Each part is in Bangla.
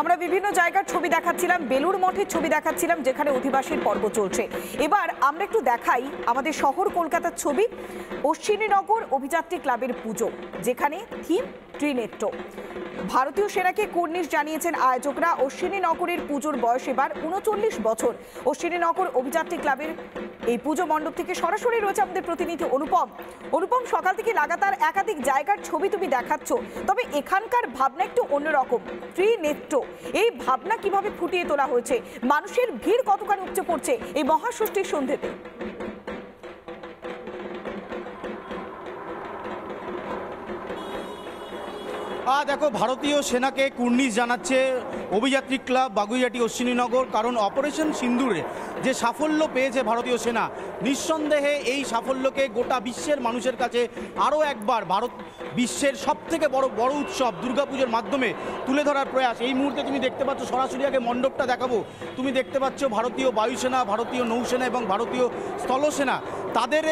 আমরা বিভিন্ন জায়গার ছবি দেখাচ্ছিলাম, বেলুড় মঠের ছবি দেখাচ্ছিলাম যেখানে অধিবাসীর পর্ব চলছে। এবার আমরা একটু দেখাই আমাদের শহর কলকাতার ছবি, অশ্বিনীনগর অভিযাত্রী ক্লাবের পুজো, যেখানে থিম ত্রিনেত্র। ভারতীয় সেনাকে কুর্নিশ জানিয়েছেন আয়োজকরা। অশ্বিনীনগরের পুজোর বয়স এবার ৩৯ বছর। অশ্বিনীনগর অভিযাত্রী ক্লাবের এই পুজো মণ্ডপ থেকে সরাসরি রয়েছে আমাদের প্রতিনিধি অনুপম। সকাল থেকে লাগাতার একাধিক জায়গার ছবি তুমি দেখাচ্ছ, তবে এখানকার ভাবনা একটু অন্যরকম। ত্রিনেত্র, এই ভাবনা কিভাবে ফুটিয়ে তোলা হয়েছে? মানুষের ভিড় কতখানি উপচে পড়ছে এই মহাষষ্ঠীর সন্ধ্যেতে? দেখো, ভারতীয় সেনাকে কুর্নিশ জানাচ্ছে অভিযাত্রী ক্লাব বাগুইহাটি অশ্বিনীনগর। কারণ অপারেশন সিন্দুরে যে সাফল্য পেয়েছে ভারতীয় সেনা, নিঃসন্দেহে এই সাফল্যকে গোটা বিশ্বের মানুষের কাছে আরও একবার বিশ্বের সবথেকে বড় উৎসব দুর্গাপুজোর মাধ্যমে তুলে ধরার প্রয়াস। এই মুহূর্তে তুমি দেখতে পাচ্ছ, সরাসরি আগে মণ্ডপটা দেখাবো, তুমি দেখতে পাচ্ছ ভারতীয় বায়ুসেনা, ভারতীয় নৌসেনা এবং ভারতীয় স্থলসেনা তাদের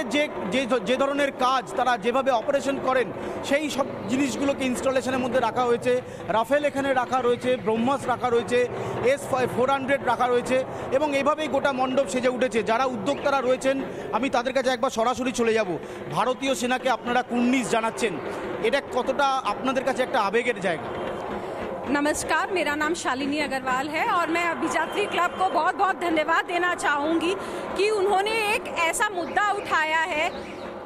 যে ধরনের কাজ, তারা যেভাবে অপারেশন করেন সেই সব জিনিসগুলোকে ইনস্টলেশনের মধ্যে রাখা হয়েছে। রাফেল এখানে রাখা রয়েছে, ব্রহ্মাস রাখা রয়েছে, S-400 রাখা রয়েছে এবং এভাবেই গোটা মণ্ডপ সেজে উঠেছে। যারা উদ্যোক্তারা রয়েছেন আমি তাদের কাছে একবার সরাসরি চলে যাব। ভারতীয় সেনাকে আপনারা কুর্নিশ জানাচ্ছেন, এটা কতটা আপনাদের কাছে একটা আবেগের জায়গা? नमस्कार, मेरा नाम शालिनी अग्रवाल है और मैं अभियात्री क्लब को बहुत बहुत धन्यवाद देना चाहूँगी कि उन्होंने एक ऐसा मुद्दा उठाया है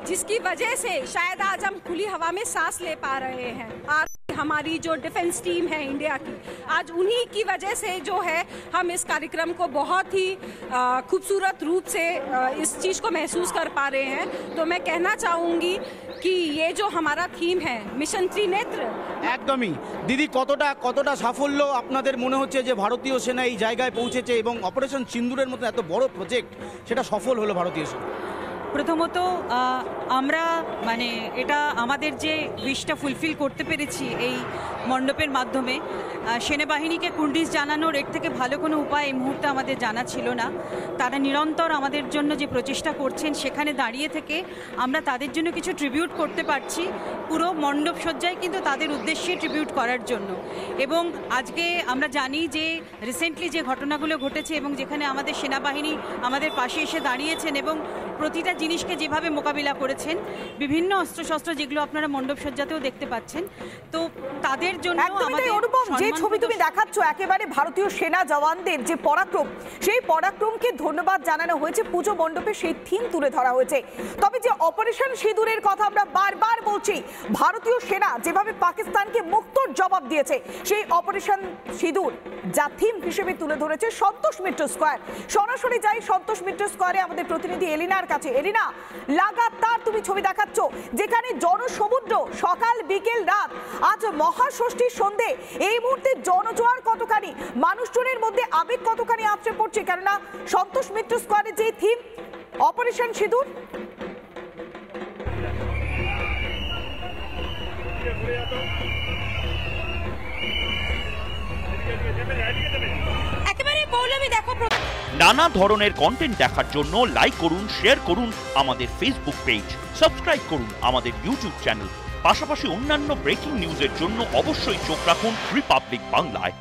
जिसकी वजह से शायद आज हम खुली हवा में सांस ले पा रहे हैं। आज हमारी जो डिफेंस टीम है इंडिया की, आज उन्हीं की वजह से जो है हम इस कार्यक्रम को बहुत ही खूबसूरत रूप से इस चीज़ को महसूस कर पा रहे हैं। तो मैं कहना चाहूँगी कि ये जो हमारा थीम है मिशन त्रिनेत्र, একদমই দিদি, কতটা সাফল্য আপনাদের মনে হচ্ছে যে ভারতীয় সেনা এই জায়গায় পৌঁছেছে এবং অপারেশন সিন্দুরের মতো এত বড় প্রজেক্ট সেটা সফল হলো ভারতীয় সেনা? প্রথমত আমরা এটা আমাদের যে উইশটা ফুলফিল করতে পেরেছি এই মণ্ডপের মাধ্যমে। সেনাবাহিনীকে কুর্নিশ জানানোর এর থেকে ভালো কোনো উপায় এই মুহূর্তে আমাদের জানা ছিল না। তারা নিরন্তর আমাদের জন্য যে প্রচেষ্টা করছেন, সেখানে দাঁড়িয়ে থেকে আমরা তাদের জন্য কিছু ট্রিবিউট করতে পারছি। পুরো মণ্ডপ সজ্জায় কিন্তু তাদের উদ্দেশ্যে ট্রিবিউট করার জন্য। এবং আজকে আমরা জানি যে রিসেন্টলি যে ঘটনাগুলো ঘটেছে এবং যেখানে আমাদের সেনাবাহিনী আমাদের পাশে এসে দাঁড়িয়েছেন এবং প্রতিটা জিনিসকে যেভাবে মোকাবিলা করেছেন, বিভিন্ন অস্ত্রশস্ত্র যেগুলো আপনারা মণ্ডপ সজ্জাতেও দেখতে পাচ্ছেন, তো তাদের জন্য অনুপম, যে ছবি তুমি দেখাচ্ছ একেবারে ভারতীয় সেনা জওয়ানদের যে পরাক্রম, সেই পরাক্রমকে ধন্যবাদ জানানো হয়েছে পুজো মণ্ডপে, সেই থিম তুলে ধরা হয়েছে। তবে যে অপারেশন সিঁদুরের কথা আমরা বারবার বলছি, ভারতীয় সেনা যেভাবে পাকিস্তানকে মুক্তোর জবাব দিয়েছে, সেই অপারেশন সিঁদুর যা থিম হিসেবে তুলে ধরেছে সন্তোষ মিত্র স্কোয়ার। সরাসরি যাই সন্তোষ মিত্র স্কোয়ারে আমাদের প্রতিনিধি এলিনার কাছে। এলিনা, লাগাতার তুমি ছবি দেখাচ্ছ যেখানে জনসমুদ্র, সকাল বিকেল রাত, আজ মহাষষ্ঠীর সন্ধে, এই মুহূর্তে জনজোয়ার কতখানি, মানুষজনের মধ্যে আবেগ কতখানি আছড়ে পড়ছে, কেননা সন্তোষ মিত্র স্কোয়ারের যে থিম অপারেশন সিঁদুর। নানা ধরনের কন্টেন্ট দেখার জন্য লাইক করুন, শেয়ার করুন আমাদের ফেসবুক পেজ, সাবস্ক্রাইব করুন আমাদের ইউটিউব চ্যানেল। পাশাপাশি অন্যান্য ব্রেকিং নিউজের জন্য অবশ্যই চোখ রাখুন রিপাবলিক বাংলায়।